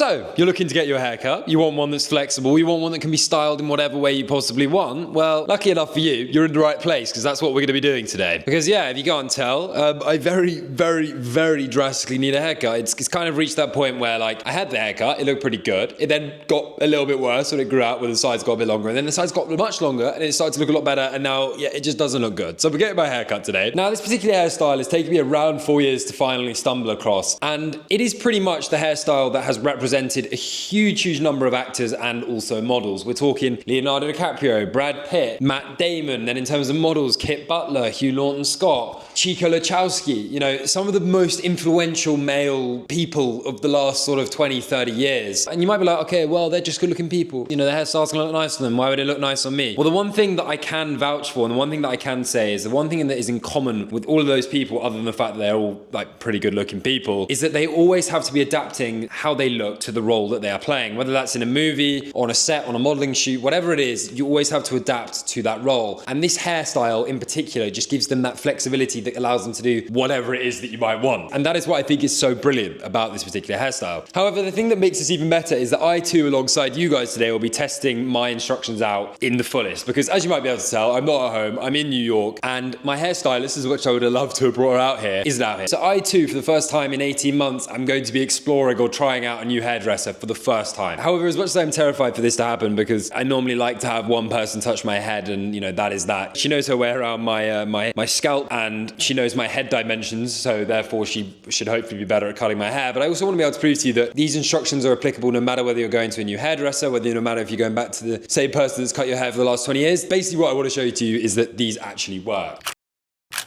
So, you're looking to get your hair cut, you want one that's flexible, you want one that can be styled in whatever way you possibly want. Well, lucky enough for you, you're in the right place, because that's what we're going to be doing today. Because yeah, if you can't tell, I very drastically need a haircut. It's kind of reached that point where, like, I had the haircut, it looked pretty good, it then got a little bit worse when it grew out, where the sides got a bit longer, and then the sides got much longer, and it started to look a lot better, and now, yeah, it just doesn't look good. So we're getting my haircut today. Now, this particular hairstyle has taken me around 4 years to finally stumble across, and it is pretty much the hairstyle that has represented a huge number of actors and also models. We're talking Leonardo DiCaprio, Brad Pitt, Matt Damon, then in terms of models, Kit Butler, Hugh Norton-Scott, Chico Lachowski, you know, some of the most influential male people of the last sort of 20, 30 years. And you might be like, okay, well, they're just good looking people. You know, their hairstyle's gonna look nice on them. Why would it look nice on me? Well, the one thing that I can vouch for, and the one thing that I can say is the one thing that is in common with all of those people, other than the fact that they're all like pretty good looking people, is that they always have to be adapting how they look to the role that they are playing. Whether that's in a movie, on a set, on a modeling shoot, whatever it is, you always have to adapt to that role. And this hairstyle in particular just gives them that flexibility that allows them to do whatever it is that you might want. And that is what I think is so brilliant about this particular hairstyle. However, the thing that makes this even better is that I too, alongside you guys today, will be testing my instructions out in the fullest. Because as you might be able to tell, I'm not at home, I'm in New York, and my hairstylist, as which I would have loved to have brought her out here, isn't out here. So I too, for the first time in 18 months, I'm going to be exploring or trying out a new hairdresser for the first time. However, as much as I'm terrified for this to happen, because I normally like to have one person touch my head, and you know, that is that. She knows her way around my scalp, and she knows my head dimensions, so therefore she should hopefully be better at cutting my hair. But I also want to be able to prove to you that these instructions are applicable no matter whether you're going to a new hairdresser, no matter if you're going back to the same person that's cut your hair for the last 20 years. Basically, what I want to show you to you is that these actually work.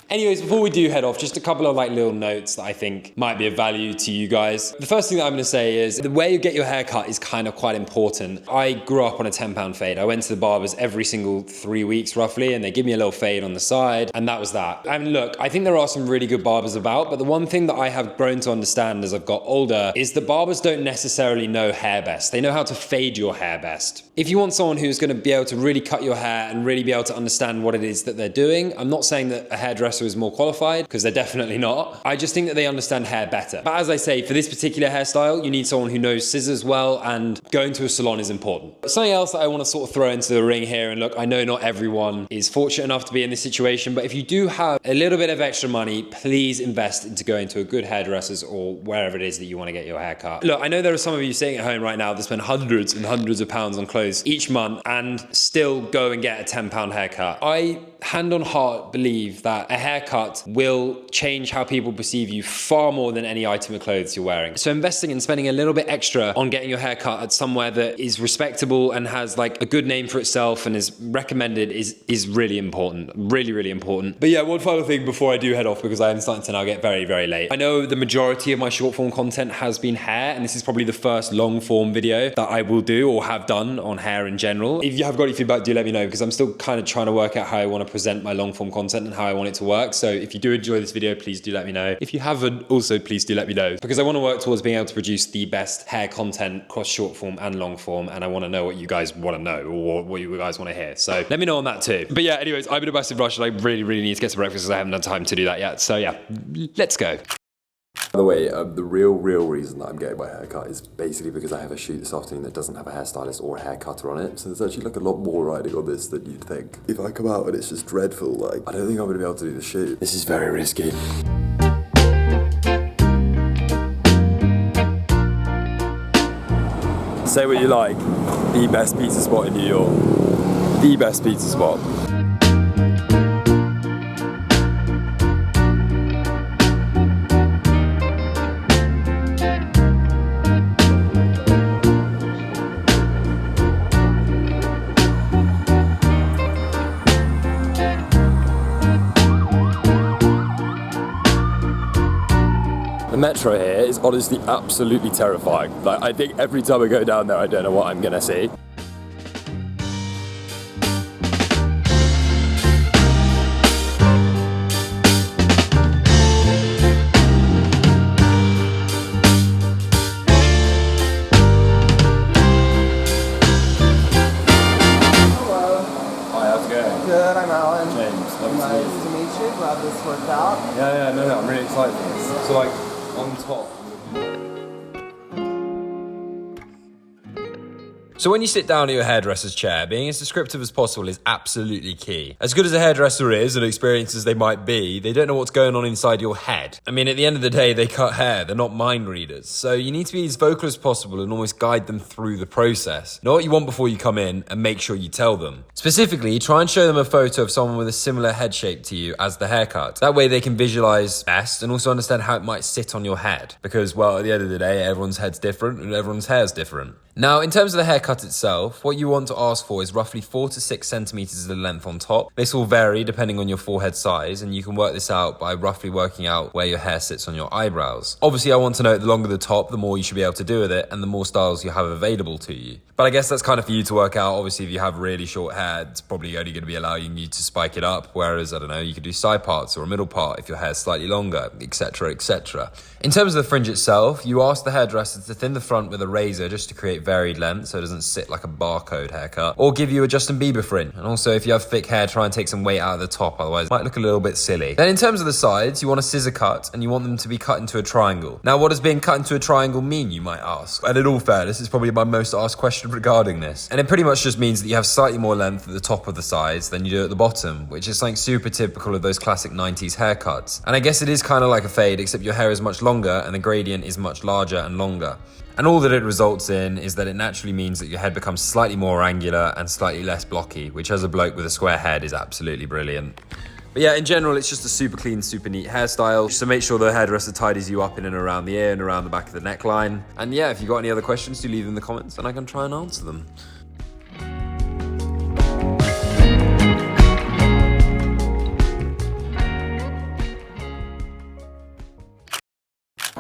Anyways, before we do head off, just a couple of like little notes that I think might be of value to you guys. The first thing that I'm gonna say is the way you get your hair cut is kind of quite important. I grew up on a £10 fade. I went to the barbers every single 3 weeks roughly, and they give me a little fade on the side, and that was that. And look, I think there are some really good barbers about, but the one thing that I have grown to understand as I've got older is that barbers don't necessarily know hair best. They know how to fade your hair best. If you want someone who's gonna be able to really cut your hair and really be able to understand what it is that they're doing, I'm not saying that a hairdresser is more qualified, because they're definitely not. I just think that they understand hair better. But as I say, for this particular hairstyle, you need someone who knows scissors well, and going to a salon is important. Something else that I want to sort of throw into the ring here, and look, I know not everyone is fortunate enough to be in this situation, but if you do have a little bit of extra money, please invest into going to a good hairdresser's or wherever it is that you want to get your hair cut. Look, I know there are some of you sitting at home right now that spend hundreds and hundreds of pounds on clothes each month and still go and get a £10 haircut. I, hand on heart, believe that a haircut will change how people perceive you far more than any item of clothes you're wearing. So investing and spending a little bit extra on getting your hair cut at somewhere that is respectable and has like a good name for itself and is recommended is really important. Really important. But yeah, one final thing before I do head off, because I am starting to now get very late. I know the majority of my short form content has been hair, and this is probably the first long form video that I will do or have done on hair in general. If you have got any feedback, do let me know, because I'm still kind of trying to work out how I want to present my long form content and how I want it to work. So if you do enjoy this video, please do let me know. If you haven't, also please do let me know, because I want to work towards being able to produce the best hair content across short form and long form, and I want to know what you guys want to know or what you guys want to hear. So let me know on that too. But yeah, anyways, I'm in a massive rush and I really need to get some breakfast because I haven't had time to do that yet. So yeah, let's go. By the way, the real reason that I'm getting my haircut is basically because I have a shoot this afternoon that doesn't have a hairstylist or a hair cutter on it. So there's actually like a lot more riding on this than you'd think. If I come out and it's just dreadful, like, I don't think I'm gonna be able to do the shoot. This is very risky. Say what you like, the best pizza spot in New York. The best pizza spot. The metro here is honestly absolutely terrifying. Like, I think every time I go down there, I don't know what I'm gonna see. Good, I'm Alan. James, Nice to meet you. Glad this worked out. Yeah, no, I'm really excited for this. So like, on top. So when you sit down at your hairdresser's chair, being as descriptive as possible is absolutely key. As good as a hairdresser is and experienced as they might be, they don't know what's going on inside your head. I mean, at the end of the day, they cut hair. They're not mind readers. So you need to be as vocal as possible and almost guide them through the process. Know what you want before you come in and make sure you tell them. Specifically, try and show them a photo of someone with a similar head shape to you as the haircut. That way they can visualize best and also understand how it might sit on your head. Because, well, at the end of the day, everyone's head's different and everyone's hair's different. Now, in terms of the haircut itself, what you want to ask for is roughly 4 to 6 centimeters of length on top. This will vary depending on your forehead size, and you can work this out by roughly working out where your hair sits on your eyebrows. Obviously, I want to note the longer the top, the more you should be able to do with it, and the more styles you have available to you. But I guess that's kind of for you to work out. Obviously, if you have really short hair, it's probably only going to be allowing you to spike it up, whereas, I don't know, you could do side parts or a middle part if your hair's slightly longer, etc, etc. In terms of the fringe itself, you ask the hairdresser to thin the front with a razor just to create varied length so it doesn't sit like a barcode haircut, or give you a Justin Bieber fringe. And also, if you have thick hair, try and take some weight out of the top, otherwise it might look a little bit silly. Then in terms of the sides, you want a scissor cut and you want them to be cut into a triangle. Now, what does being cut into a triangle mean, you might ask? And in all fairness, it's probably my most asked question regarding this. And it pretty much just means that you have slightly more length at the top of the sides than you do at the bottom, which is something super typical of those classic 90s haircuts. And I guess it is kind of like a fade, except your hair is much longer and the gradient is much larger and longer. And all that it results in is that it naturally means that your head becomes slightly more angular and slightly less blocky, which as a bloke with a square head is absolutely brilliant. But yeah, in general, it's just a super clean, super neat hairstyle. So make sure the hairdresser tidies you up in and around the ear and around the back of the neckline. And yeah, if you've got any other questions, do leave them in the comments and I can try and answer them.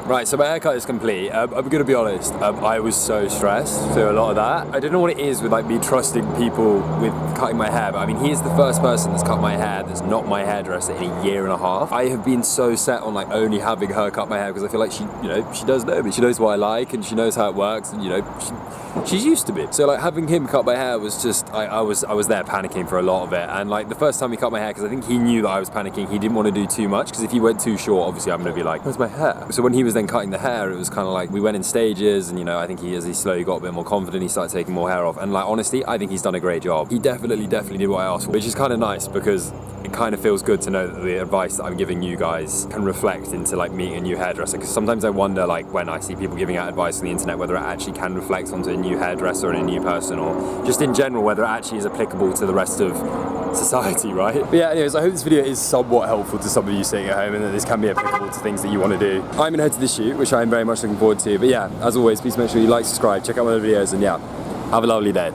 Right, so my haircut is complete. I'm gonna be honest, I was so stressed through a lot of that. I don't know what it is with like me trusting people with cutting my hair, but I mean, he is the first person that's cut my hair that's not my hairdresser in a year and a half. I have been so set on like only having her cut my hair because I feel like she, you know, she does know me. She knows what I like and she knows how it works and, you know, she's used to me. So like having him cut my hair was just, I was there panicking for a lot of it. And like the first time he cut my hair, because I think he knew that I was panicking, he didn't want to do too much because if he went too short, obviously I'm gonna be like, where's my hair? So when he was then cutting the hair, it was kind of like we went in stages and, you know, I think as he slowly got a bit more confident, he started taking more hair off. And like, honestly, I think he's done a great job. He definitely did what I asked for, which is kind of nice because it kind of feels good to know that the advice that I'm giving you guys can reflect into like meeting a new hairdresser, because sometimes I wonder, like when I see people giving out advice on the internet, whether it actually can reflect onto a new hairdresser and a new person, or just in general whether it actually is applicable to the rest of society, right? But yeah, anyways, I hope this video is somewhat helpful to some of you sitting at home and that this can be applicable to things that you want to do. I'm gonna head to this shoot, which I'm very much looking forward to, but yeah, as always, please make sure you like, subscribe, check out my other videos, and yeah, have a lovely day.